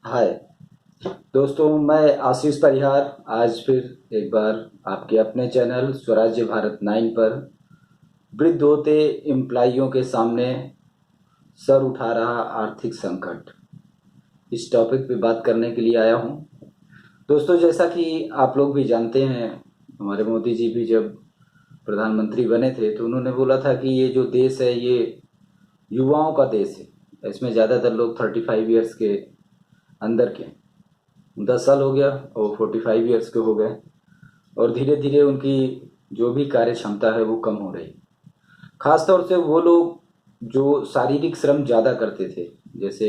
हाय दोस्तों, मैं आशीष परिहार आज फिर एक बार आपके अपने चैनल स्वराज्य भारत 9 पर वृद्ध होते एम्प्लॉइयों के सामने सर उठा रहा आर्थिक संकट इस टॉपिक पे बात करने के लिए आया हूँ। दोस्तों, जैसा कि आप लोग भी जानते हैं, हमारे मोदी जी भी जब प्रधानमंत्री बने थे तो उन्होंने बोला था कि ये जो देश है ये युवाओं का देश है। इसमें ज़्यादातर लोग 35 ईयर्स के अंदर के 10 साल हो गया और 45 ईयर्स के हो गए, और धीरे धीरे उनकी जो भी कार्य क्षमता है वो कम हो रही। खास तौर से वो लोग जो शारीरिक श्रम ज़्यादा करते थे, जैसे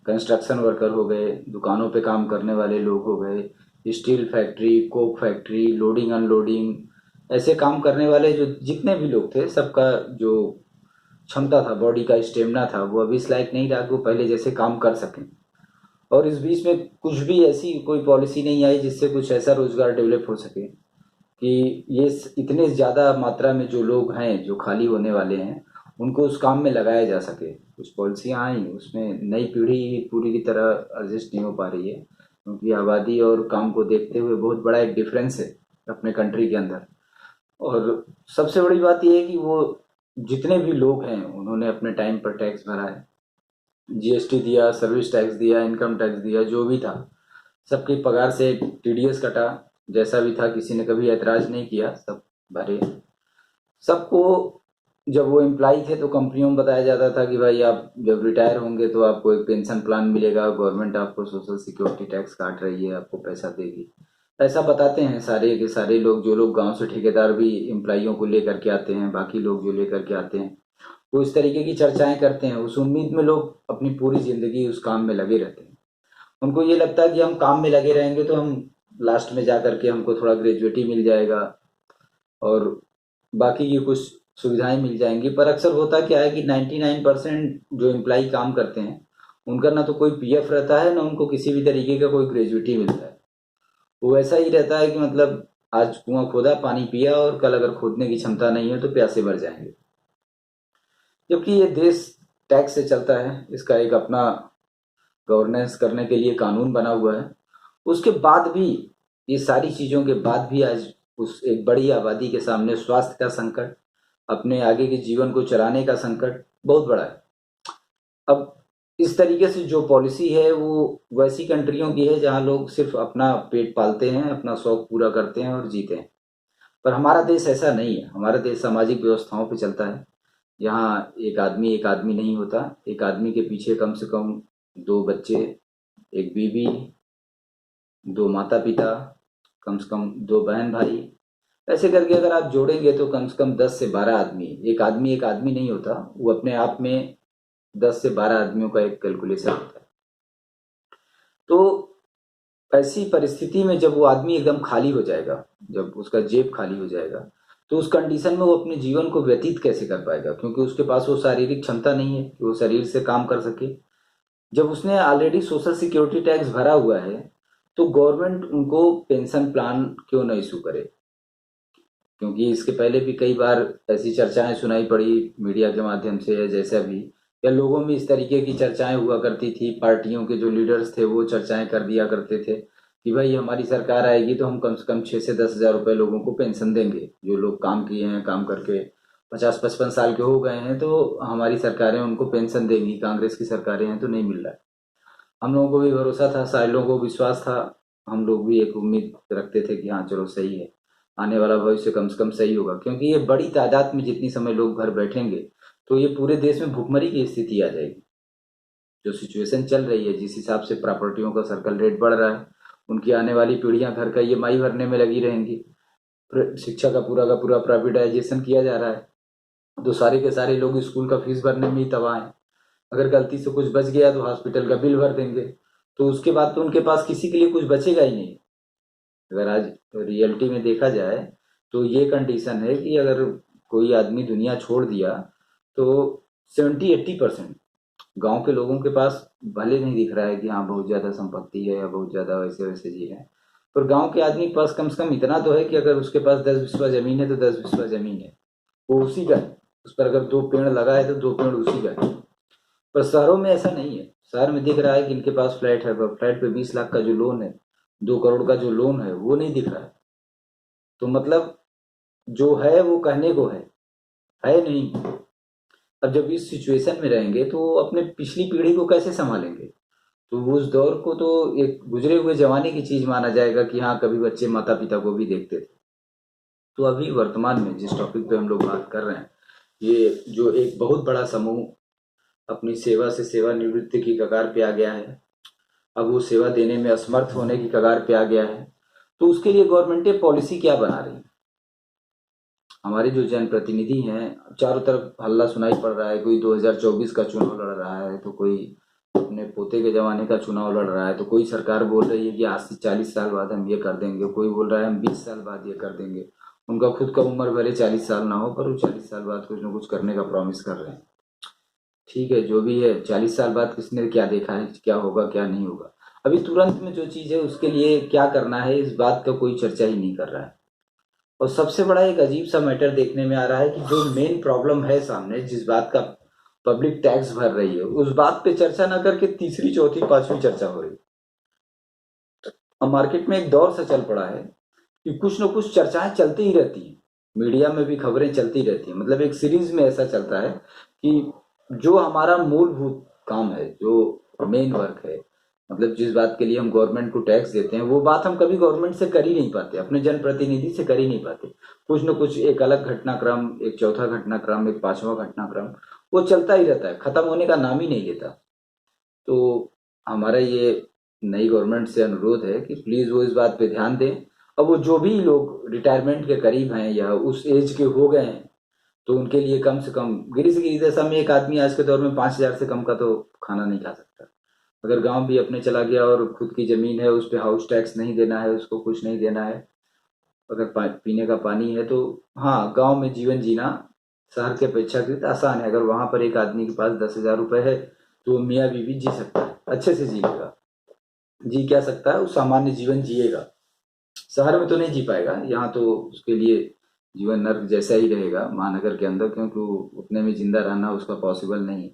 कंस्ट्रक्शन वर्कर हो गए, दुकानों पे काम करने वाले लोग हो गए, steel factory, Coke factory, loading unloading, ऐसे काम करने वाले जो जितने भी लोग थे, सबका जो क्षमता था, बॉडी का स्टेमिना था, वो अभी इस लायक नहीं रहा कि वो पहले जैसे काम कर सकें। और इस बीच में कुछ भी ऐसी कोई पॉलिसी नहीं आई जिससे कुछ ऐसा रोजगार डेवलप हो सके कि ये इतने ज़्यादा मात्रा में जो लोग हैं जो खाली होने वाले हैं उनको उस काम में लगाया जा सके। कुछ पॉलिसियाँ आई, उसमें नई पीढ़ी पूरी की तरह एडजस्ट नहीं हो पा रही है, क्योंकि आबादी और काम को देखते हुए बहुत बड़ा एक डिफरेंस है अपने कंट्री के अंदर। और सबसे बड़ी बात यह है कि वो जितने भी लोग हैं उन्होंने अपने टाइम पर टैक्स भरा है, जीएसटी दिया, सर्विस टैक्स दिया, इनकम टैक्स दिया, जो भी था सबकी पगार से टीडीएस कटा। जैसा भी था, किसी ने कभी ऐतराज नहीं किया, सब भरे सबको। जब वो एम्प्लॉय थे तो कंपनियों में बताया जाता था कि भाई आप जब रिटायर होंगे तो आपको एक पेंशन प्लान मिलेगा, गवर्नमेंट आपको सोशल सिक्योरिटी टैक्स काट रही है, आपको पैसा देगी। ऐसा बताते हैं सारे के सारे लोग, जो लोग गांव से ठेकेदार भी एम्प्लॉइयों को लेकर के आते हैं, बाकी लोग जो लेकर के आते हैं, वो इस तरीके की चर्चाएं करते हैं। उस उम्मीद में लोग अपनी पूरी जिंदगी उस काम में लगे रहते हैं। उनको ये लगता है कि हम काम में लगे रहेंगे तो हम लास्ट में जा करके हमको थोड़ा ग्रेजुएटी मिल जाएगा और बाकी की कुछ सुविधाएं मिल जाएंगी। पर अक्सर होता क्या है कि 99% जो एम्प्लॉय काम करते हैं उनका ना तो कोई पीएफ रहता है, ना उनको किसी भी तरीके का कोई ग्रेजुएटी मिलता है। वो ऐसा ही रहता है कि मतलब आज कुआं खोदा, पानी पिया, और कल अगर खोदने की क्षमता नहीं है तो प्यासे मर जाएंगे। जबकि ये देश टैक्स से चलता है, इसका एक अपना गवर्नेंस करने के लिए कानून बना हुआ है। उसके बाद भी, ये सारी चीज़ों के बाद भी आज उस एक बड़ी आबादी के सामने स्वास्थ्य का संकट, अपने आगे के जीवन को चलाने का संकट बहुत बड़ा है। अब इस तरीके से जो पॉलिसी है वो वैसी कंट्रियों की है जहाँ लोग सिर्फ अपना पेट पालते हैं, अपना शौक पूरा करते हैं और जीते हैं। पर हमारा देश ऐसा नहीं है। हमारा देश सामाजिक व्यवस्थाओं पे चलता है। यहाँ एक आदमी नहीं होता। एक आदमी के पीछे कम से कम दो बच्चे, एक बीवी, दो माता पिता, कम से कम दो बहन भाई, ऐसे करके अगर आप जोड़ेंगे तो कम से कम 10 से 12 आदमी। एक आदमी नहीं होता, वो अपने आप में 10 से 12 आदमियों का एक कैलकुलेशन होता है। तो ऐसी परिस्थिति में जब वो आदमी एकदम खाली हो जाएगा, जब उसका जेब खाली हो जाएगा, तो उस कंडीशन में वो अपने जीवन को व्यतीत कैसे कर पाएगा, क्योंकि उसके पास वो शारीरिक क्षमता नहीं है कि वो शरीर से काम कर सके। जब उसने ऑलरेडी सोशल सिक्योरिटी टैक्स भरा हुआ है तो गवर्नमेंट उनको पेंशन प्लान क्यों ना इशू करे। क्योंकि इसके पहले भी कई बार ऐसी चर्चाएं सुनाई पड़ी मीडिया के माध्यम से, या जैसा भी, या लोगों में इस तरीके की चर्चाएं हुआ करती थी। पार्टियों के जो लीडर्स थे वो चर्चाएं कर दिया करते थे कि भाई हमारी सरकार आएगी तो हम कम से कम 6 से 10 हज़ार रुपए लोगों को पेंशन देंगे। जो लोग काम किए हैं, काम करके 50-55 साल के हो गए हैं, तो हमारी सरकारें उनको पेंशन देंगी। कांग्रेस की सरकारें हैं तो नहीं मिल रहा है। हम लोगों को भी भरोसा था, सारे लोगों को विश्वास था। हम लोग भी एक उम्मीद रखते थे कि हाँ चलो सही है, आने वाला भविष्य कम से कम सही होगा। क्योंकि ये बड़ी तादाद में जितनी समय लोग घर बैठेंगे तो ये पूरे देश में भुखमरी की स्थिति आ जाएगी। जो सिचुएशन चल रही है, जिस हिसाब से प्रॉपर्टियों का सर्कल रेट बढ़ रहा है, उनकी आने वाली पीढ़ियां घर का ईएमआई भरने में लगी रहेंगी। शिक्षा का पूरा प्राइवेटाइजेशन किया जा रहा है, तो सारे के सारे लोग स्कूल का फीस भरने में ही तबाह हैं। अगर गलती से कुछ बच गया तो हॉस्पिटल का बिल भर देंगे, तो उसके बाद तो उनके पास किसी के लिए कुछ बचेगा ही नहीं। अगर आज रियलिटी में देखा जाए तो ये कंडीशन है कि अगर कोई आदमी दुनिया छोड़ दिया तो 70-80% गांव के लोगों के पास भले नहीं दिख रहा है कि हाँ बहुत ज़्यादा संपत्ति है या बहुत ज़्यादा वैसे वैसे जी है, पर गांव के आदमी के पास कम से कम इतना तो है कि अगर उसके पास 10 बिस्वा ज़मीन है तो 10 बिस्वा ज़मीन है, वो उसी का है। उस पर अगर दो पेड़ लगा है तो दो पेड़ उसी का है। पर शहरों में ऐसा नहीं है। शहर में दिख रहा है कि इनके पास फ्लैट है, पर फ्लैट पे 20 लाख का जो लोन है, 2 करोड़ का जो लोन है, वो नहीं दिख रहा है। तो मतलब जो है वो कहने को है नहीं। अब जब इस सिचुएशन में रहेंगे तो वो अपने पिछली पीढ़ी को कैसे संभालेंगे? तो उस दौर को तो एक गुजरे हुए जमाने की चीज माना जाएगा कि हाँ, कभी बच्चे माता पिता को भी देखते थे। तो अभी वर्तमान में जिस टॉपिक पे हम लोग बात कर रहे हैं, ये जो एक बहुत बड़ा समूह अपनी सेवा से सेवानिवृत्ति की कगार पे आ गया है, अब वो सेवा देने में असमर्थ होने की कगार पे आ गया है, तो उसके लिए गवर्नमेंट पॉलिसी क्या बना रही है? हमारे जो जनप्रतिनिधि हैं, चारों तरफ हल्ला सुनाई पड़ रहा है, कोई 2024 का चुनाव लड़ रहा है, तो कोई अपने पोते के जमाने का चुनाव लड़ रहा है, तो कोई सरकार बोल रही है कि आज से 40 साल बाद हम ये कर देंगे, कोई बोल रहा है हम 20 साल बाद ये कर देंगे। उनका खुद का उम्र भले 40 साल ना हो, पर वो 40 साल बाद कुछ ना कुछ करने का प्रॉमिस कर रहे हैं। ठीक है, जो भी है, 40 साल बाद किसने क्या देखा है, क्या होगा क्या नहीं होगा। अभी तुरंत में जो चीज़ है उसके लिए क्या करना है, इस बात का कोई चर्चा ही नहीं कर रहा है। और सबसे बड़ा एक अजीब सा मैटर देखने में आ रहा है कि जो मेन प्रॉब्लम है सामने, जिस बात का पब्लिक टैक्स भर रही है, उस बात पे चर्चा ना करके तीसरी चौथी पांचवी चर्चा हो रही है। अब मार्केट में एक दौर सा चल पड़ा है कि कुछ न कुछ चर्चाएं चलती ही रहती हैं, मीडिया में भी खबरें चलती रहती हैं। मतलब एक सीरीज में ऐसा चलता है कि जो हमारा मूलभूत काम है, जो मेन वर्क है, मतलब जिस बात के लिए हम गवर्नमेंट को टैक्स देते हैं, वो बात हम कभी गवर्नमेंट से कर ही नहीं पाते, अपने जनप्रतिनिधि से कर ही नहीं पाते। कुछ न कुछ एक अलग घटनाक्रम, एक चौथा घटनाक्रम, एक पांचवा घटनाक्रम, वो चलता ही रहता है, खत्म होने का नाम ही नहीं लेता। तो हमारा ये नई गवर्नमेंट से अनुरोध है कि प्लीज़ वो इस बात पे ध्यान दें। अब वो जो भी लोग रिटायरमेंट के करीब हैं या उस एज के हो गए हैं, तो उनके लिए कम से कम गिरी से गिरी दशा में एक आदमी आज के दौर में 5,000 से कम का तो खाना नहीं खा सकता। अगर गांव भी अपने चला गया और खुद की ज़मीन है, उस पर हाउस टैक्स नहीं देना है, उसको कुछ नहीं देना है, अगर पीने का पानी है, तो हाँ, गांव में जीवन जीना शहर के अपेक्षाकृत आसान है। अगर वहां पर एक आदमी के पास 10,000 रुपये है, तो वो मियाँ बीवी जी सकता है, अच्छे से जिएगा। जी क्या सकता है, वो सामान्य जीवन जिएगा। शहर में तो नहीं जी पाएगा, यहाँ तो उसके लिए जीवन नर्क जैसा ही रहेगा महानगर के अंदर, क्योंकि वो उतने में जिंदा रहना उसका पॉसिबल नहीं।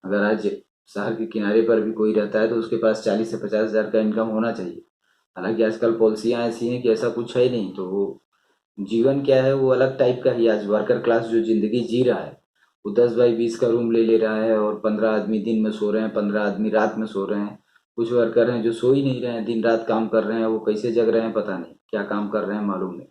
अगर आज शहर के किनारे पर भी कोई रहता है तो उसके पास 40 से 50,000 का इनकम होना चाहिए। हालांकि आजकल पॉलिसियाँ ऐसी हैं कि ऐसा कुछ है ही नहीं, तो वो जीवन क्या है, वो अलग टाइप का ही। आज वर्कर क्लास जो जिंदगी जी रहा है, वो 10 बाई 20 का रूम ले ले रहा है और 15 आदमी दिन में सो रहे हैं, 15 आदमी रात में सो रहे हैं। कुछ वर्कर हैं जो सो ही नहीं रहे हैं, दिन रात काम कर रहे हैं, वो कैसे जग रहे हैं पता नहीं, क्या काम कर रहे हैं मालूम नहीं।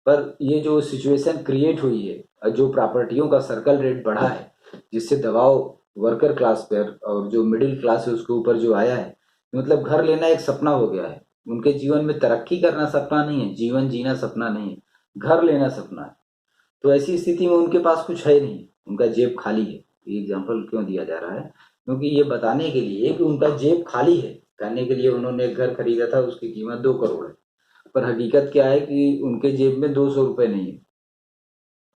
पर ये जो सिचुएशन क्रिएट हुई है और जो प्रॉपर्टियों का सर्कल रेट बढ़ा है, जिससे दबाव वर्कर क्लास पर और जो मिडिल क्लास है उसके ऊपर जो आया है, मतलब घर लेना एक सपना हो गया है। उनके जीवन में तरक्की करना सपना नहीं है, जीवन जीना सपना नहीं है, घर लेना सपना है। तो ऐसी स्थिति में उनके पास कुछ है नहीं, उनका जेब खाली है। ये एग्जाम्पल क्यों दिया जा रहा है? क्योंकि ये बताने के लिए कि उनका जेब खाली है, कहने के लिए उन्होंने एक घर खरीदा था, उसकी कीमत 2 करोड़ है, पर हकीकत क्या है कि उनके जेब में 200 रुपये नहीं है।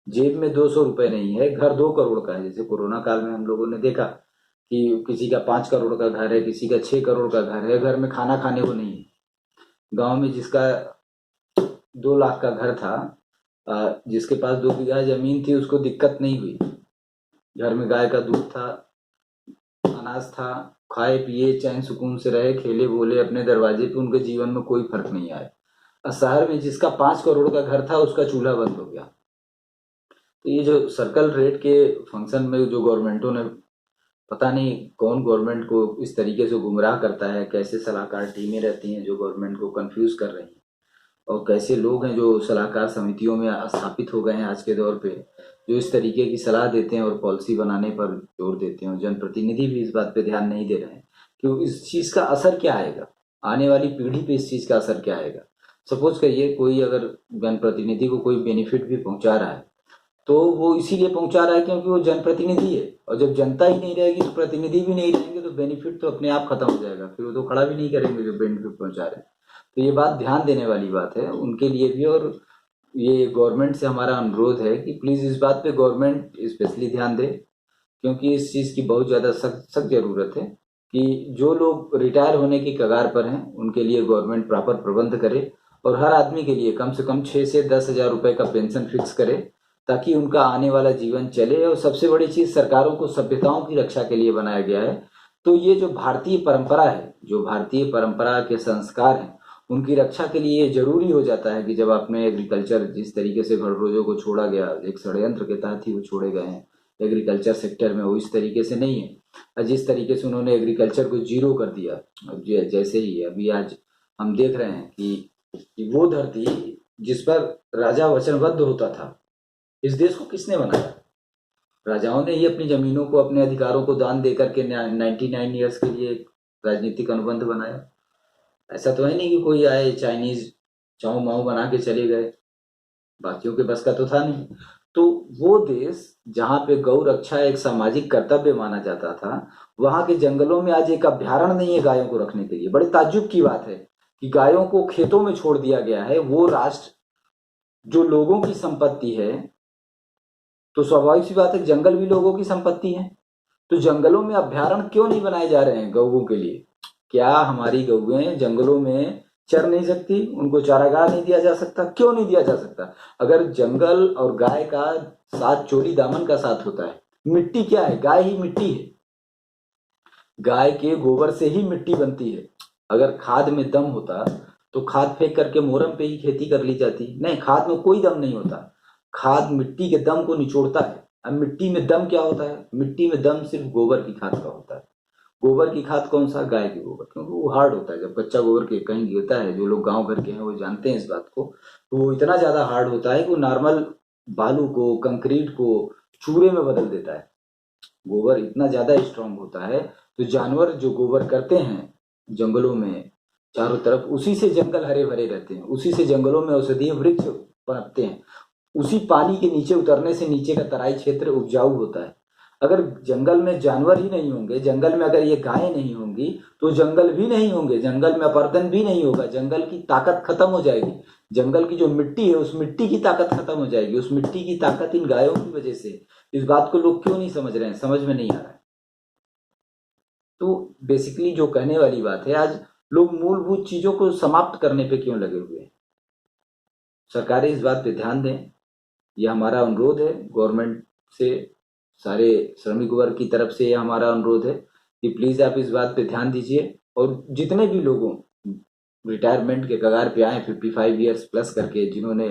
जेब में 200 रुपये नहीं है, घर 2 करोड़ का है। जैसे कोरोना काल में हम लोगों ने देखा कि किसी का 5 करोड़ का घर है, किसी का 6 करोड़ का घर है, घर में खाना खाने को नहीं है। गांव में जिसका 2 लाख का घर था, जिसके पास 2 बीघा जमीन थी, उसको दिक्कत नहीं हुई। घर में गाय का दूध था, अनाज था, खाए पिए चैन सुकून से रहे, खेले बोले अपने दरवाजे पे, उनके जीवन में कोई फर्क नहीं आया। और शहर में जिसका 5 करोड़ का घर था, उसका चूल्हा बंद हो गया। तो ये जो सर्कल रेट के फंक्शन में जो गवर्नमेंटों ने, पता नहीं कौन गवर्नमेंट को इस तरीके से गुमराह करता है, कैसे सलाहकार टीमें रहती हैं जो गवर्नमेंट को कंफ्यूज कर रही हैं, और कैसे लोग हैं जो सलाहकार समितियों में स्थापित हो गए हैं आज के दौर पे, जो इस तरीके की सलाह देते हैं और पॉलिसी बनाने पर जोर देते हैं। और जनप्रतिनिधि भी इस बात पे ध्यान नहीं दे रहे हैं कि इस चीज़ का असर क्या आएगा, आने वाली पीढ़ी पे इस चीज़ का असर क्या आएगा। सपोज करिए कोई अगर जनप्रतिनिधि को कोई बेनिफिट भी पहुंचा रहा है, तो वो इसीलिए पहुंचा रहा है क्योंकि वो जनप्रतिनिधि है, और जब जनता ही नहीं रहेगी तो प्रतिनिधि भी नहीं रहेंगे, तो बेनिफिट तो अपने आप खत्म हो जाएगा, फिर वो तो खड़ा भी नहीं करेंगे जो बेनिफिट पहुंचा रहे हैं। तो ये बात ध्यान देने वाली बात है उनके लिए भी। और ये गवर्नमेंट से हमारा अनुरोध है कि प्लीज़ इस बात पे गवर्नमेंट स्पेशली ध्यान दे, क्योंकि इस चीज़ की बहुत ज़्यादा सख्त सख्त ज़रूरत है कि जो लोग रिटायर होने की कगार पर हैं उनके लिए गवर्नमेंट प्रॉपर प्रबंध करे, और हर आदमी के लिए कम से कम 6 से 10 हज़ार रुपये का पेंशन फिक्स करे, ताकि उनका आने वाला जीवन चले। और सबसे बड़ी चीज़, सरकारों को सभ्यताओं की रक्षा के लिए बनाया गया है, तो ये जो भारतीय परंपरा है, जो भारतीय परंपरा के संस्कार हैं, उनकी रक्षा के लिए ये जरूरी हो जाता है कि जब आपने एग्रीकल्चर, जिस तरीके से भड़ोजों को छोड़ा गया, एक षड्यंत्र के तहत ही वो छोड़े गए हैं एग्रीकल्चर सेक्टर में, वो इस तरीके से नहीं है। और जिस तरीके से उन्होंने एग्रीकल्चर को जीरो कर दिया, जैसे ही अभी आज हम देख रहे हैं कि वो धरती जिस पर राजा वचनबद्ध होता था, इस देश को किसने बनाया? राजाओं ने ही अपनी जमीनों को, अपने अधिकारों को दान देकर के 99 ईयर्स के लिए एक राजनीतिक अनुबंध बनाया। ऐसा तो है नहीं कि कोई आए चाइनीज चाऊ माऊ बना के चले गए, बाकियों के बस का तो था नहीं। तो वो देश जहाँ पे गौ रक्षा एक सामाजिक कर्तव्य माना जाता था, वहां के जंगलों में आज एक अभ्यारण्य नहीं है गायों को रखने के लिए। बड़े ताज्जुब की बात है कि गायों को खेतों में छोड़ दिया गया है। वो राष्ट्र जो लोगों की संपत्ति है, तो स्वाभाविक सी बात है जंगल भी लोगों की संपत्ति है। तो जंगलों में अभ्यारण्य क्यों नहीं बनाए जा रहे हैं गौओं के लिए? क्या हमारी गौएं जंगलों में चर नहीं सकती? उनको चारागाह नहीं दिया जा सकता? क्यों नहीं दिया जा सकता? अगर जंगल और गाय का साथ चोली दामन का साथ होता है, मिट्टी क्या है? गाय ही मिट्टी है। गाय के गोबर से ही मिट्टी बनती है। अगर खाद में दम होता तो खाद फेंक करके मोरम पे ही खेती कर ली जाती। नहीं, खाद में कोई दम नहीं होता। खाद मिट्टी के दम को निचोड़ता है। अब मिट्टी में दम क्या होता है? मिट्टी में दम सिर्फ गोबर की खाद का होता है। गोबर की खाद कौन सा? गाय के गोबर, क्योंकि वो हार्ड होता है। जब कच्चा गोबर के कहीं गिरता है, जो लोग गांव घर के हैं वो जानते हैं इस बात को, तो वो इतना ज्यादा हार्ड होता है कि वो नॉर्मल बालू को, कंक्रीट को चूरे में बदल देता है। गोबर इतना ज्यादा स्ट्रांग होता है। तो जानवर जो गोबर करते हैं जंगलों में चारों तरफ, उसी से जंगल हरे भरे रहते हैं, उसी से जंगलों में औषधीय वृक्ष पनपते हैं, उसी पानी के नीचे उतरने से नीचे का तराई क्षेत्र उपजाऊ होता है। अगर जंगल में जानवर ही नहीं होंगे, जंगल में अगर ये गायें नहीं होंगी, तो जंगल भी नहीं होंगे, जंगल में अपरदन भी नहीं होगा, जंगल की ताकत खत्म हो जाएगी। जंगल की जो मिट्टी है, उस मिट्टी की ताकत खत्म हो जाएगी। उस मिट्टी की ताकत इन गायों की वजह से। इस बात को लोग क्यों नहीं समझ रहे हैं? समझ में नहीं आ रहा है। तो बेसिकली जो कहने वाली बात है, आज लोग मूलभूत चीजों को समाप्त करने पे क्यों लगे हुए हैं? सरकारें इस बात पे ध्यान दें। यह हमारा अनुरोध है गवर्नमेंट से, सारे श्रमिक वर्ग की तरफ से यह हमारा अनुरोध है कि प्लीज आप इस बात पे ध्यान दीजिए। और जितने भी लोगों रिटायरमेंट के कगार पे आए 55 ईयर्स प्लस करके, जिन्होंने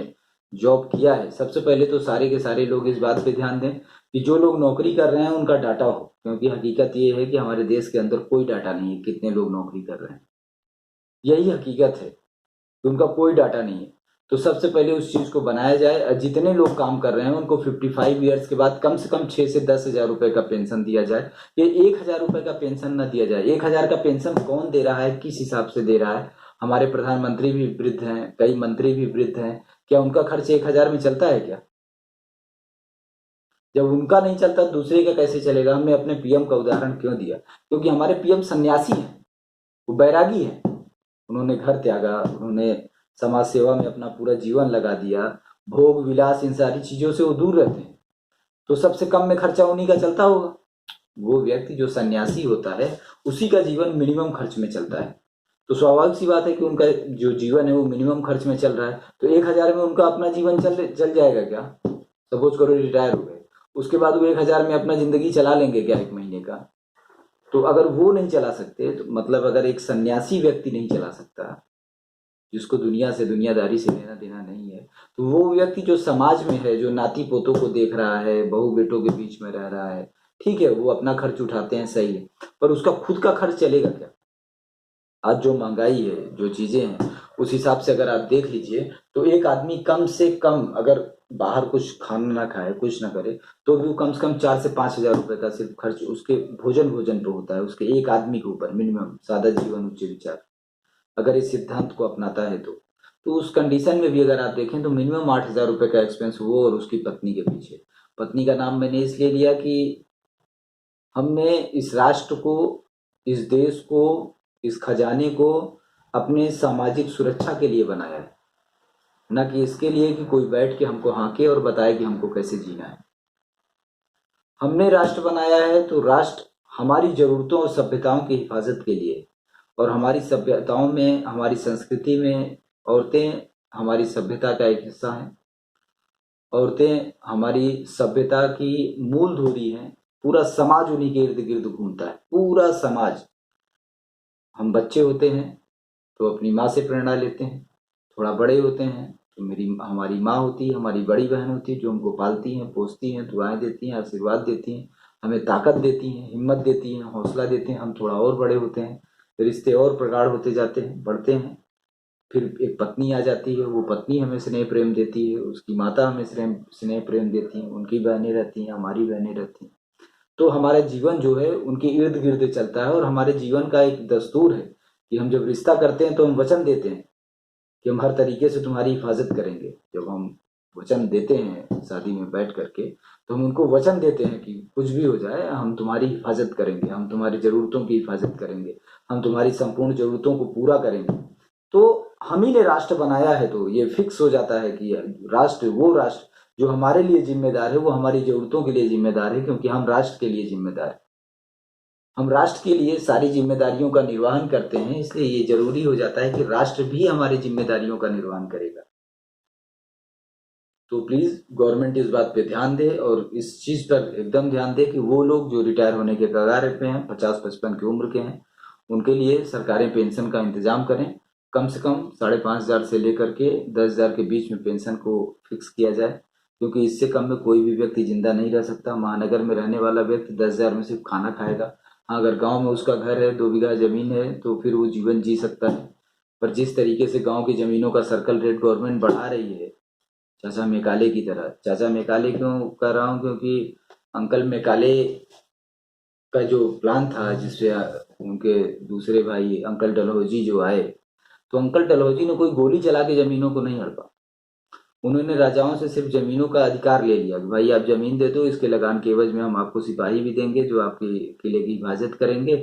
जॉब किया है, सबसे पहले तो सारे के सारे लोग इस बात पे ध्यान दें कि जो लोग नौकरी कर रहे हैं उनका डाटा हो। क्योंकि हकीकत ये है कि हमारे देश के अंदर कोई डाटा नहीं है कितने लोग नौकरी कर रहे हैं। यही हकीकत है कि उनका कोई डाटा नहीं है। तो सबसे पहले उस चीज को बनाया जाए। जितने लोग काम कर रहे हैं उनको 55 ईयर्स के बाद कम से कम 6 से 10 हजार रुपए का पेंशन दिया जाए। ये 1,000 रुपए का पेंशन न दिया जाए। 1,000 का पेंशन कौन दे रहा है, किस हिसाब से दे रहा है? हमारे प्रधानमंत्री भी वृद्ध हैं, कई मंत्री भी वृद्ध हैं। क्या उनका खर्च 1,000 में चलता है क्या? जब उनका नहीं चलता दूसरे का कैसे चलेगा? हमने अपने पीएम का उदाहरण क्यों दिया? क्योंकि हमारे पीएम सन्यासी हैं, वो बैरागी हैं। उन्होंने घर त्यागा, उन्होंने समाज सेवा में अपना पूरा जीवन लगा दिया। भोग विलास इन सारी चीजों से वो दूर रहते हैं। तो सबसे कम में खर्चा उन्हीं का चलता होगा। वो व्यक्ति जो सन्यासी होता है, उसी का जीवन मिनिमम खर्च में चलता है। तो स्वाभाविक सी बात है कि उनका जो जीवन है वो मिनिमम खर्च में चल रहा है। तो 1,000 में उनका अपना जीवन चल जाएगा क्या? सपोज करो रिटायर हो गए, उसके बाद वो 1,000 में अपना जिंदगी चला लेंगे क्या 1 महीने का? तो अगर वो नहीं चला सकते, तो मतलब अगर एक सन्यासी व्यक्ति नहीं चला सकता, जिसको दुनिया से, दुनियादारी से लेना देना नहीं है, तो वो व्यक्ति जो समाज में है, जो नाती पोतों को देख रहा है, बहू बेटों के बीच में रह रहा है, ठीक है, वो अपना खर्च उठाते हैं, सही है, पर उसका खुद का खर्च चलेगा क्या? आज जो महंगाई है, जो चीजें हैं, उस हिसाब से अगर आप देख लीजिए, तो एक आदमी कम से कम अगर बाहर कुछ खाना ना खाए, कुछ ना करे, तो भी वो कम से कम 4 से 5 हजार रुपए का सिर्फ खर्च उसके भोजन भोजन पे होता है, उसके एक आदमी के ऊपर मिनिमम। सादा जीवन उच्च विचार अगर इस सिद्धांत को अपनाता है तो उस कंडीशन में भी अगर आप देखें तो मिनिमम 8,000 रुपए का एक्सपेंस वो और उसकी पत्नी के पीछे। पत्नी का नाम मैंने इसलिए लिया कि हमने इस राष्ट्र को, इस देश को, इस खजाने को अपने सामाजिक सुरक्षा के लिए बनाया है, न कि इसके लिए कि कोई बैठ के हमको हाँके और बताए कि हमको कैसे जीना है। हमने राष्ट्र बनाया है तो राष्ट्र हमारी जरूरतों और सभ्यताओं की हिफाजत के लिए। और हमारी सभ्यताओं में, हमारी संस्कृति में औरतें हमारी सभ्यता का एक हिस्सा हैं। औरतें हमारी सभ्यता की मूल धुरी हैं। पूरा समाज उन्हीं के इर्द गिर्द घूमता है, पूरा समाज। हम बच्चे होते हैं तो अपनी माँ से प्रेरणा लेते हैं, थोड़ा बड़े होते हैं तो हमारी माँ होती है, हमारी बड़ी बहन होती है, जो हमको पालती हैं, पोसती हैं, दुआएं देती हैं, आशीर्वाद देती हैं, हमें ताकत देती हैं, हिम्मत देती हैं, हौसला देते हैं। हम थोड़ा और बड़े होते हैं, रिश्ते और प्रगाढ़ होते जाते हैं, बढ़ते हैं। फिर एक पत्नी आ जाती है, वो पत्नी हमें स्नेह प्रेम देती है, उसकी माता हमें स्नेह प्रेम देती हैं, उनकी बहनें रहती हैं, हमारी बहनें रहती हैं। तो हमारा जीवन जो है उनके इर्द गिर्द चलता है। और हमारे जीवन का एक दस्तूर है कि हम जब रिश्ता करते हैं तो हम वचन देते हैं कि हम हर तरीके से तुम्हारी हिफाजत करेंगे। जब हम वचन देते हैं शादी में बैठ करके, तो हम उनको वचन देते हैं कि कुछ भी हो जाए हम तुम्हारी हिफाजत करेंगे, हम तुम्हारी ज़रूरतों की हिफाजत करेंगे, हम तुम्हारी संपूर्ण ज़रूरतों को पूरा करेंगे। तो हम ही ने राष्ट्र बनाया है, तो ये फिक्स हो जाता है कि राष्ट्र, वो राष्ट्र जो हमारे लिए जिम्मेदार है, वो हमारी ज़रूरतों के लिए जिम्मेदार है, क्योंकि हम राष्ट्र के लिए जिम्मेदार हैं। हम राष्ट्र के लिए सारी जिम्मेदारियों का निर्वहन करते हैं, इसलिए ये जरूरी हो जाता है कि राष्ट्र भी हमारी जिम्मेदारियों का निर्वहन करेगा। तो प्लीज गवर्नमेंट इस बात पे ध्यान दे और इस चीज पर एकदम ध्यान दे कि वो लोग जो रिटायर होने के कगार पे हैं, 50-55 की उम्र के हैं, उनके लिए सरकारें पेंशन का इंतजाम करें। कम से कम 5,500 से लेकर के 10,000 के बीच में पेंशन को फिक्स किया जाए, क्योंकि इससे कम में कोई भी व्यक्ति जिंदा नहीं रह सकता। महानगर में रहने वाला व्यक्ति 10,000 में सिर्फ खाना खाएगा। हाँ, अगर गांव में उसका घर है, 2 बीघा जमीन है, तो फिर वो जीवन जी सकता है। पर जिस तरीके से गांव की जमीनों का सर्कल रेट गवर्नमेंट बढ़ा रही है, चाचा मेकाले की तरह। चाचा मेकाले क्यों कर रहा हूँ, क्योंकि अंकल मेकाले का जो प्लान था, जिससे उनके दूसरे भाई अंकल डलहौजी जो आए, तो अंकल डलहौजी ने कोई गोली चला के जमीनों को नहीं हड़पा। उन्होंने राजाओं से सिर्फ जमीनों का अधिकार ले लिया कि भाई आप जमीन दे दो, इसके लगान के एवज में हम आपको सिपाही भी देंगे जो आपके किले की हिफाजत करेंगे,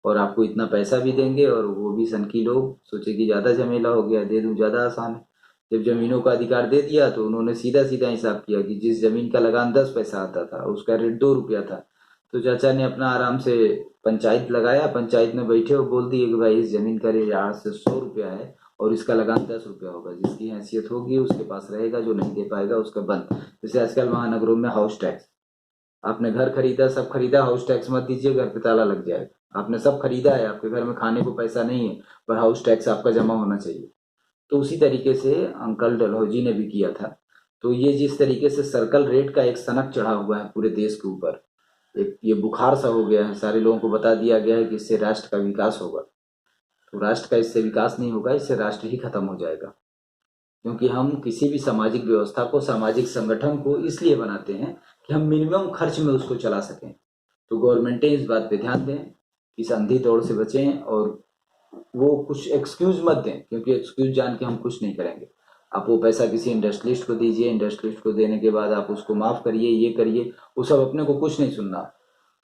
और आपको इतना पैसा भी देंगे। और वो भी सन की लोग सोचे कि ज़्यादा झमेला हो गया, दे दूँ ज़्यादा आसान है। जब जमीनों का अधिकार दे दिया तो उन्होंने सीधा सीधा हिसाब किया कि जिस जमीन का लगान 10 पैसा आता था, उसका रेट 2 रुपया था। तो चाचा ने अपना आराम से पंचायत लगाया, पंचायत में बैठे और बोल दिए कि भाई इस जमीन का रेट आज से 100 रुपया है और इसका लगान 10 रुपया होगा। जिसकी हैसियत होगी उसके पास रहेगा, जो नहीं दे पाएगा उसका बंद। जैसे आजकल महानगरों में हाउस टैक्स, आपने घर खरीदा, सब खरीदा, हाउस टैक्स मत दीजिए, घर पे ताला लग जाएगा। आपने सब खरीदा है, आपके घर में खाने को पैसा नहीं है, पर हाउस टैक्स आपका जमा होना चाहिए। तो उसी तरीके से अंकल डलहौजी ने भी किया था। तो ये जिस तरीके से सर्कल रेट का एक सनक चढ़ा हुआ है पूरे देश के ऊपर, एक ये बुखार सा हो गया है, सारे लोगों को बता दिया गया है कि इससे राष्ट्र का विकास होगा। तो राष्ट्र का इससे विकास नहीं होगा, इससे राष्ट्र ही खत्म हो जाएगा। क्योंकि हम किसी भी सामाजिक व्यवस्था को, सामाजिक संगठन को इसलिए बनाते हैं कि हम मिनिमम खर्च में उसको चला सकें। तो गवर्नमेंटें इस बात पे ध्यान दें, इस अंधी दौड़ से बचें, और वो कुछ एक्सक्यूज मत दें, क्योंकि एक्सक्यूज जान के हम कुछ नहीं करेंगे। आप वो पैसा किसी इंडस्ट्रियलिस्ट को दीजिए, इंडस्ट्रियलिस्ट को देने के बाद आप उसको माफ़ करिए, ये करिए, वो सब अपने को कुछ नहीं सुनना।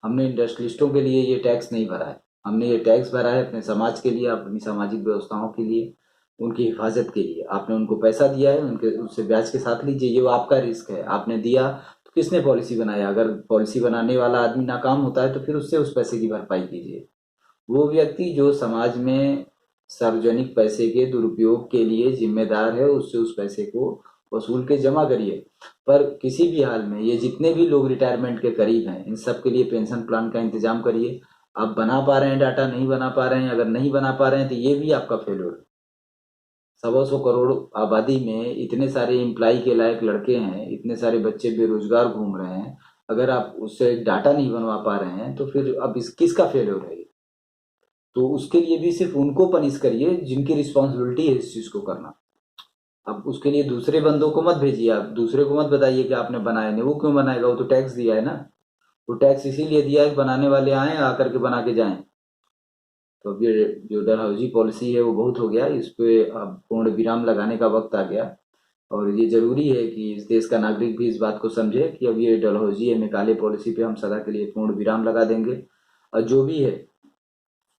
हमने इंडस्ट्रियलिस्टों के लिए ये टैक्स नहीं भरा है, हमने ये टैक्स भरा है अपने समाज के लिए, अपनी सामाजिक व्यवस्थाओं के लिए, उनकी हिफाजत के लिए। आपने उनको पैसा दिया है, उनके उससे ब्याज के साथ लीजिए, ये वो आपका रिस्क है। आपने दिया तो किसने पॉलिसी बनाया? अगर पॉलिसी बनाने वाला आदमी नाकाम होता है तो फिर उससे उस पैसे की भरपाई कीजिए। वो व्यक्ति जो समाज में सार्वजनिक पैसे के दुरुपयोग के लिए जिम्मेदार है, उससे उस पैसे को वसूल के जमा करिए। पर किसी भी हाल में ये जितने भी लोग रिटायरमेंट के करीब हैं, इन सब के लिए पेंशन प्लान का इंतजाम करिए। आप बना पा रहे हैं डाटा, नहीं बना पा रहे हैं, अगर नहीं बना पा रहे हैं तो ये भी आपका फेल्योर है। 125 करोड़ आबादी में इतने सारे इम्प्लाई के लायक लड़के हैं, इतने सारे बच्चे बेरोजगार घूम रहे हैं, अगर आप उससे डाटा नहीं बनवा पा रहे हैं तो फिर अब इस किसका फेल्योर है? तो उसके लिए भी सिर्फ उनको पनिश करिए जिनकी रिस्पॉन्सिबिलिटी है इस चीज को करना। अब उसके लिए दूसरे बंदों को मत भेजिए, आप दूसरे को मत बताइए कि आपने बनाया नहीं। वो क्यों बनाएगा? वो तो टैक्स दिया है ना। वो टैक्स इसीलिए दिया है कि बनाने वाले आए, आकर के बना के जाएं। तो अब ये जो डलहौजी पॉलिसी है वो बहुत हो गया, इस पे अब पूर्ण विराम लगाने का वक्त आ गया। और ये जरूरी है कि इस देश का नागरिक भी इस बात को समझे कि अब ये डलहौजी मेकाले पॉलिसी पे हम सदा के लिए पूर्ण विराम लगा देंगे। और जो भी है,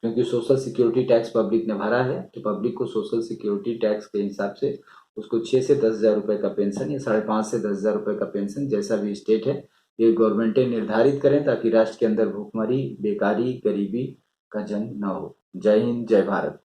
क्योंकि सोशल सिक्योरिटी टैक्स पब्लिक ने भरा है, तो पब्लिक को सोशल सिक्योरिटी टैक्स के हिसाब से उसको 6 से 10,000 रुपए का पेंशन या 5.5 से 10,000 रुपए का पेंशन, जैसा भी स्टेट है, ये गवर्नमेंटें निर्धारित करें, ताकि राष्ट्र के अंदर भूखमरी, बेकारी, गरीबी का जन्म न हो। जय हिंद, जय भारत।